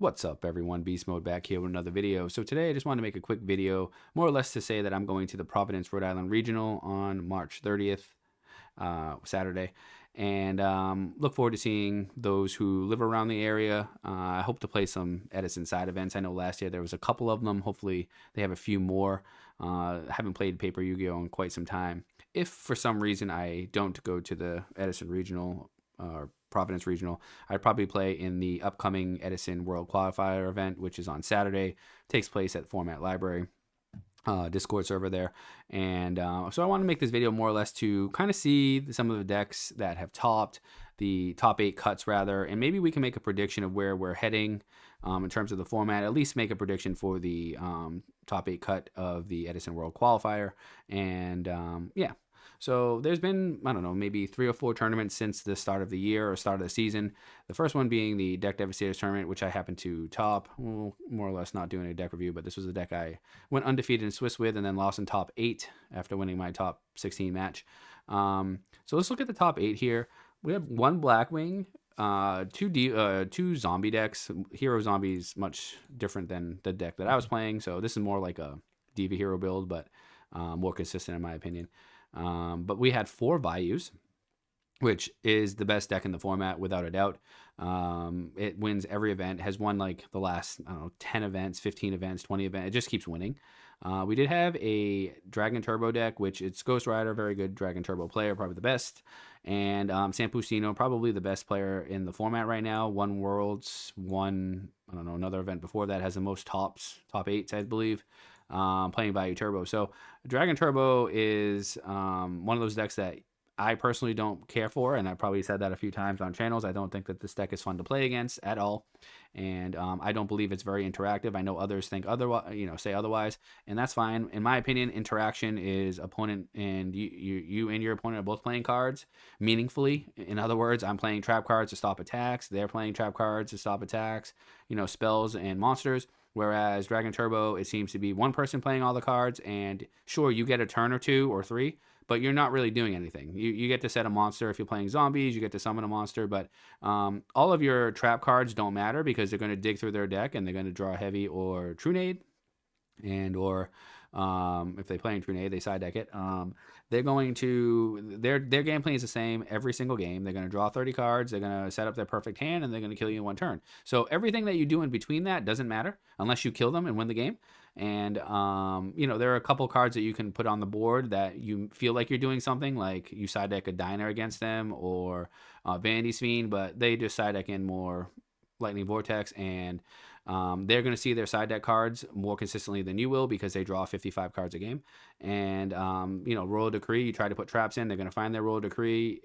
What's up, everyone? Beast Mode back here with another video. So today I just wanted to make a quick video, more or less to say that I'm going to the Providence, Rhode Island Regional on March 30th, Saturday, and look forward to seeing those who live around the area. I hope to play some Edison side events. I know last year there was a couple of them. Hopefully they have a few more. I haven't played Paper Yu-Gi-Oh in quite some time. If for some reason I don't go to the Edison Regional or Providence Regional, I'd probably play in the upcoming Edison World Qualifier event, which is on Saturday. It takes place at Format Library, Discord server there. And so I want to make this video more or less to kind of see some of the decks that have topped, the top 8 cuts rather, and maybe we can make a prediction of where we're heading in terms of the format, at least make a prediction for the top 8 cut of the Edison World Qualifier. And yeah. So there's been, I don't know, maybe 3 or 4 tournaments since the start of the year or start of the season. The first one being the Deck Devastators tournament, which I happened to top. Well, more or less not doing a deck review, but this was a deck I went undefeated in Swiss with and then lost in top 8 after winning my top 16 match. So let's look at the top 8 here. We have 1 Blackwing, 2 zombie decks. Hero Zombies much different than the deck that I was playing, so this is more like a Diva Hero build, but more consistent in my opinion. But we had 4 Vayus, which is the best deck in the format without a doubt. It wins every event, has won like the last, I don't know, 10 events, 15 events, 20 events. It just keeps winning. We did have a Dragon Turbo deck, which it's Ghost Rider, very good Dragon Turbo player, probably the best. And Sampustino, probably the best player in the format right now. 1 Worlds, I don't know, another event before that has the most top 8s, I believe. Playing Value Turbo. So Dragon Turbo is one of those decks that I personally don't care for, and I probably said that a few times on channels. I don't think that this deck is fun to play against at all, and I don't believe it's very interactive. I know others think otherwise, say otherwise, and that's fine. In my opinion, interaction is opponent and you and your opponent are both playing cards meaningfully. In other words, I'm playing trap cards to stop attacks. They're playing trap cards to stop attacks. Spells and monsters. Whereas Dragon Turbo, it seems to be one person playing all the cards, and sure, you get a turn or 2 or 3, but you're not really doing anything. You get to set a monster if you're playing zombies, you get to summon a monster, but all of your trap cards don't matter because they're going to dig through their deck and they're going to draw heavy or True Nade, or if they play in True Nade, they side deck it. They're going to, their game plan is the same every single game. They're going to draw 30 cards, they're going to set up their perfect hand, and they're going to kill you in 1 turn. So everything that you do in between that doesn't matter unless you kill them and win the game. And, there are a couple cards that you can put on the board that you feel like you're doing something, like you side deck a Diner against them or Vandy's Fiend, but they just side deck in more Lightning Vortex, and they're going to see their side deck cards more consistently than you will because they draw 55 cards a game. And, Royal Decree, you try to put traps in, they're going to find their Royal Decree.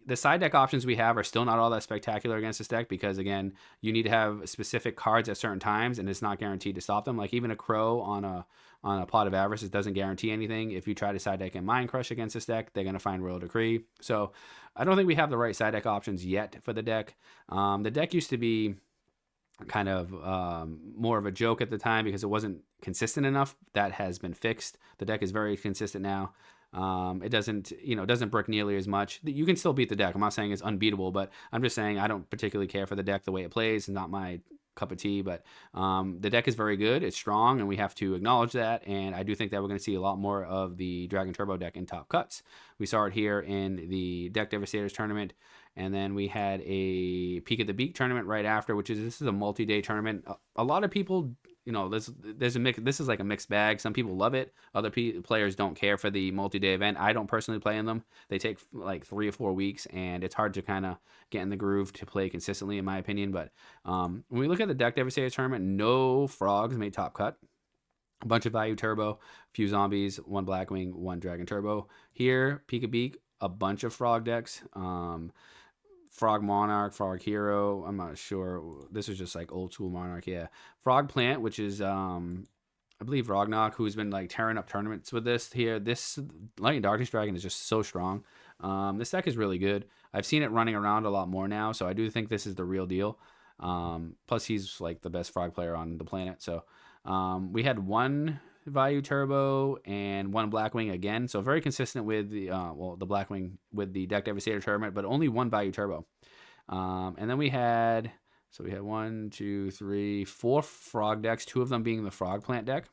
The side deck options we have are still not all that spectacular against this deck because, again, you need to have specific cards at certain times, and it's not guaranteed to stop them. Like even a Crow on a Plot of Avarice, it doesn't guarantee anything. If you try to side deck and Mind Crush against this deck, they're going to find Royal Decree. So I don't think we have the right side deck options yet for the deck. The deck used to be kind of more of a joke at the time because it wasn't consistent enough. That has been fixed. The deck is very consistent now. It doesn't brick nearly as much. You can still beat the deck. I'm not saying it's unbeatable, but I'm just saying I don't particularly care for the deck the way it plays. It's not my cup of tea, but the deck is very good. It's strong, and we have to acknowledge that. And I do think that we're going to see a lot more of the Dragon Turbo deck in top cuts. We saw it here in the Deck Devastators tournament, and then we had a Peak of the Beak tournament right after, this is a multi-day tournament. A lot of people, there's a mix. This is like a mixed bag. Some people love it. Other players don't care for the multi-day event. I don't personally play in them. They take like 3 or 4 weeks, and it's hard to kind of get in the groove to play consistently, in my opinion. But when we look at the Deck Devastators tournament, no frogs made top cut. A bunch of Value Turbo, a few zombies, 1 Blackwing, 1 Dragon Turbo. Here, Peak of Beak, a bunch of frog decks. Frog Monarch, Frog Hero, I'm not sure. This is just like old school Monarch, yeah. Frog Plant, which is, I believe Rognok, who's been like tearing up tournaments with this here. This Lightning Darkness Dragon is just so strong. This deck is really good. I've seen it running around a lot more now, so I do think this is the real deal. Plus, he's like the best frog player on the planet. So we had 1 Value Turbo and 1 Blackwing again, so very consistent with the the Blackwing with the Deck Devastator tournament, but only 1 Value Turbo. And then we had So we had 1, 2, 3, 4 frog decks, 2 of them being the frog plant deck.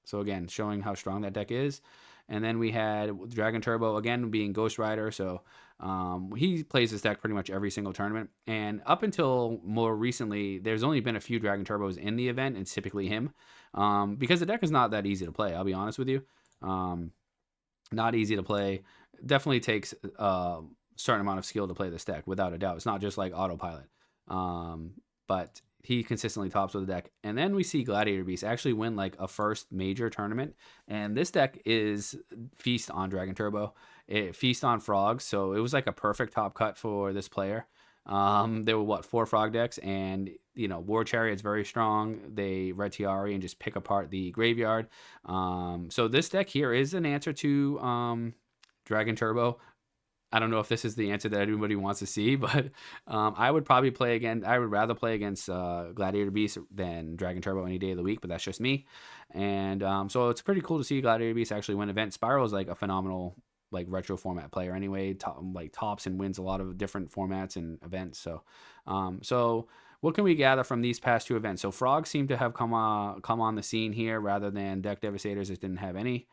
So again, showing how strong that deck is. And then we had Dragon Turbo, again, being Ghost Rider. So he plays this deck pretty much every single tournament. And up until more recently, there's only been a few Dragon Turbos in the event. It's typically him. Because the deck is not that easy to play, I'll be honest with you. Not easy to play. Definitely takes a certain amount of skill to play this deck, without a doubt. It's not just like autopilot. But he consistently tops with the deck. And then we see Gladiator Beast actually win like a first major tournament. And this deck is Feast on Dragon Turbo. It Feast on Frogs. So it was like a perfect top cut for this player. There were 4 frog decks, and War Chariot's very strong. They Red Tiari and just pick apart the graveyard. So this deck here is an answer to Dragon Turbo. I don't know if this is the answer that everybody wants to see, but I would probably play again. I would rather play against Gladiator Beast than Dragon Turbo any day of the week, but that's just me. And so it's pretty cool to see Gladiator Beast actually win event. Spiral is like a phenomenal like retro format player anyway. Tops and wins a lot of different formats and events. So what can we gather from these past 2 events? So frogs seem to have come on the scene here rather than deck devastators that didn't have any.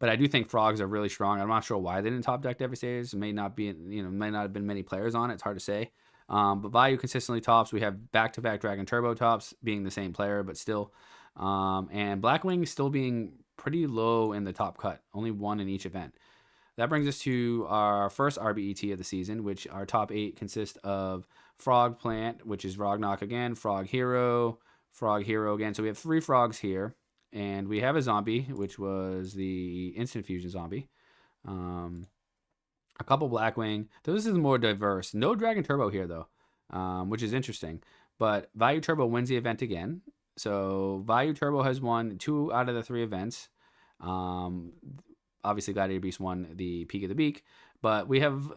But I do think frogs are really strong. I'm not sure why they didn't top deck devastators. It may not have been many players on it. It's hard to say. But Value consistently tops. We have back-to-back Dragon Turbo tops, being the same player, but still. And Blackwing still being pretty low in the top cut. Only 1 in each event. That brings us to our first RBET of the season, which our top 8 consist of Frog Plant, which is Rognok again, Frog Hero again. So we have 3 frogs here. And we have a zombie, which was the Instant Fusion zombie. A couple Blackwing. This is more diverse. No Dragon Turbo here, though, which is interesting. But Value Turbo wins the event again. So Value Turbo has won 2 out of the 3 events. Obviously, Gladiator Beast won the Peak of the Beak. But we have,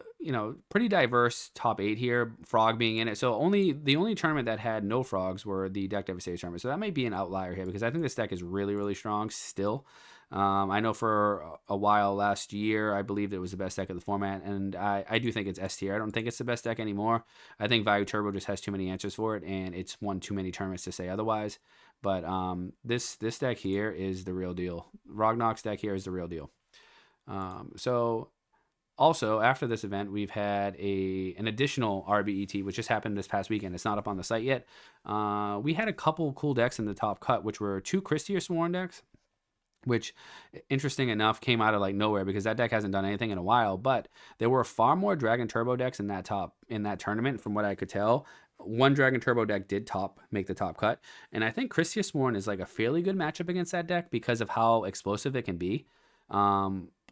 pretty diverse top 8 here, Frog being in it. So the only tournament that had no frogs were the Deck Devastator tournament. So that might be an outlier here because I think this deck is really, really strong still. I know for a while last year, I believed it was the best deck of the format, and I do think it's S tier. I don't think it's the best deck anymore. I think Value Turbo just has too many answers for it, and it's won too many tournaments to say otherwise. But this deck here is the real deal. Rognok's deck here is the real deal. So also, after this event, we've had an additional RBET, which just happened this past weekend. It's not up on the site yet. We had a couple cool decks in the top cut, which were 2 Christia Sworn decks, which, interesting enough, came out of like nowhere because that deck hasn't done anything in a while. But there were far more Dragon Turbo decks in that tournament, from what I could tell. 1 Dragon Turbo deck did make the top cut, and I think Christia Sworn is like a fairly good matchup against that deck because of how explosive it can be.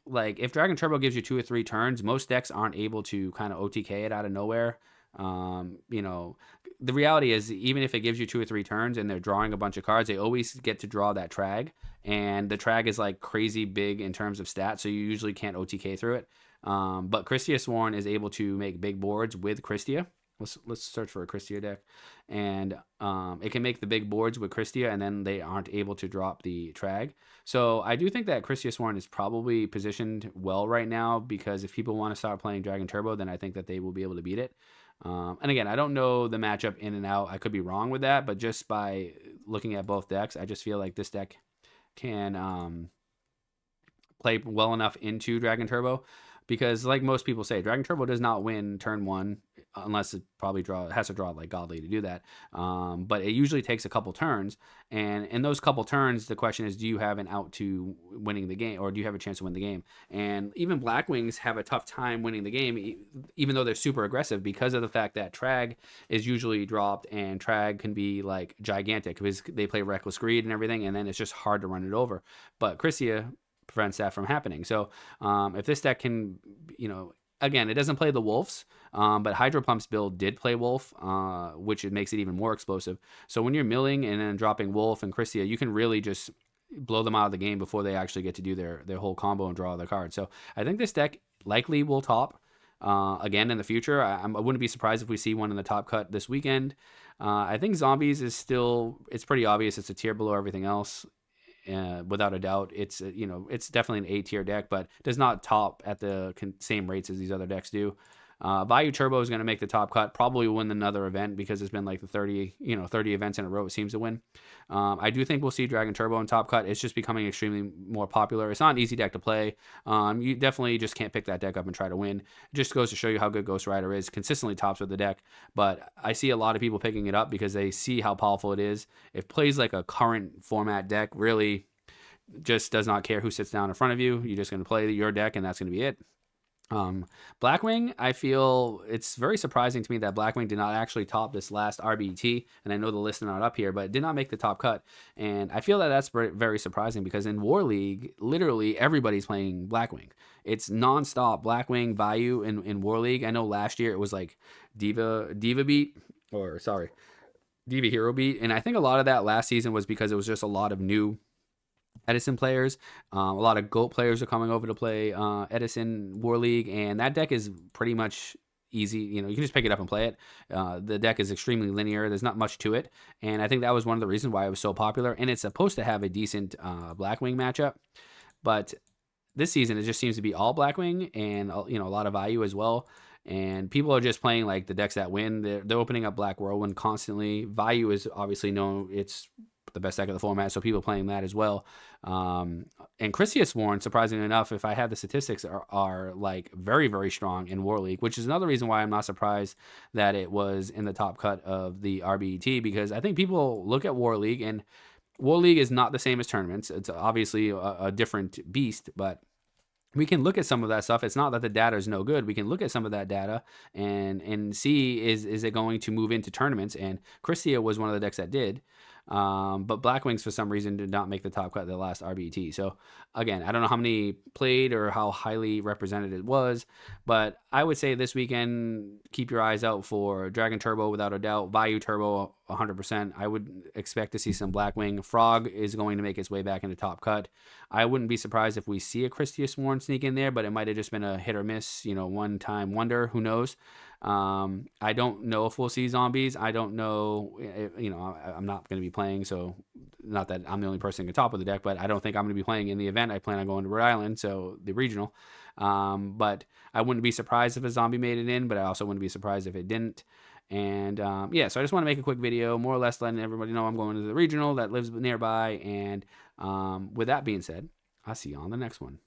Like if Dragon Turbo gives you 2 or 3 turns, most decks aren't able to kind of OTK it out of nowhere. The reality is, even if it gives you 2 or 3 turns and they're drawing a bunch of cards, they always get to draw that Trag, and the Trag is like crazy big in terms of stats, so you usually can't OTK through it. But Christia Sworn is able to make big boards with Christia. Let's search for a Christia deck, and it can make the big boards with Christia, and then they aren't able to drop the Trag. So I do think that Christia Sworn is probably positioned well right now, because if people want to start playing Dragon Turbo, then I think that they will be able to beat it. And again, I don't know the matchup in and out. I could be wrong with that, but just by looking at both decks, I just feel like this deck can play well enough into Dragon Turbo. Because like most people say, Dragon Turbo does not win turn 1 unless it has to draw like godly to do that. But it usually takes a couple turns, and in those couple turns, the question is, do you have an out to winning the game, or do you have a chance to win the game? And even Blackwings have a tough time winning the game, even though they're super aggressive, because of the fact that Trag is usually dropped, and Trag can be like gigantic because they play Reckless Greed and everything, and then it's just hard to run it over. But Christia prevents that from happening. So if this deck can, again, it doesn't play the Wolves, but Hydro Pump's build did play Wolf, which it makes it even more explosive. So when you're milling and then dropping Wolf and Christia, you can really just blow them out of the game before they actually get to do their whole combo and draw their cards. So I think this deck likely will top again in the future. I wouldn't be surprised if we see one in the top cut this weekend. I think Zombies is still, it's pretty obvious it's a tier below everything else. Without a doubt, it's it's definitely an A tier deck, but does not top at the same rates as these other decks do. Value Turbo is going to make the top cut, probably win another event because it's been like the 30 events in a row it seems to win. I do think we'll see Dragon Turbo in top cut. It's just becoming extremely more popular. It's not an easy deck to play. You definitely just can't pick that deck up and try to win. It just goes to show you how good Ghost Rider is. Consistently tops with the deck, but I see a lot of people picking it up because they see how powerful it is. It plays like a current format deck, really just does not care who sits down in front of you. You're just going to play your deck, and that's going to be it. Blackwing, I feel it's very surprising to me that Blackwing did not actually top this last RBT, and I know the lists are not up here, but it did not make the top cut, and I feel that that's very surprising because in War League, literally everybody's playing Blackwing. It's nonstop Blackwing value in War League. I know last year it was like Diva Beat, or sorry, Diva Hero Beat, and I think a lot of that last season was because it was just a lot of new Edison players. A lot of GOAT players are coming over to play Edison War League, and that deck is pretty much easy. You can just pick it up and play it. The deck is extremely linear. There's not much to it, and I think that was one of the reasons why it was so popular, and it's supposed to have a decent Blackwing matchup, but this season it just seems to be all Blackwing and a lot of value as well. And people are just playing like the decks that win. They're opening up Black Whirlwind constantly. Value is obviously known. It's the best deck of the format, so people playing that as well. And Christia Sworn, surprisingly enough, if I had the statistics, are like very, very strong in War League, which is another reason why I'm not surprised that it was in the top cut of the RBT, because I think people look at War League, and War League is not the same as tournaments. It's obviously a different beast, but we can look at some of that stuff. It's not that the data is no good. We can look at some of that data and see is it going to move into tournaments. And Christia was one of the decks that did. But Blackwings for some reason did not make the top cut of the last RBT. So again, I don't know how many played or how highly represented it was, but I would say this weekend, keep your eyes out for Dragon Turbo without a doubt, Value Turbo 100%. I would expect to see some Blackwing. Frog is going to make its way back into top cut. I wouldn't be surprised if we see a Christia Sworn sneak in there, but it might have just been a hit or miss, one time wonder. Who knows? I don't know if we'll see zombies. I don't know. I'm not going to be playing, so not that I'm the only person who can top of the deck, but I don't think I'm going to be playing in the event. I plan on going to Rhode Island, so the regional. But I wouldn't be surprised if a zombie made it in, but I also wouldn't be surprised if it didn't. And yeah, so I just want to make a quick video, more or less letting everybody know I'm going to the regional that lives nearby. And with that being said, I'll see you on the next one.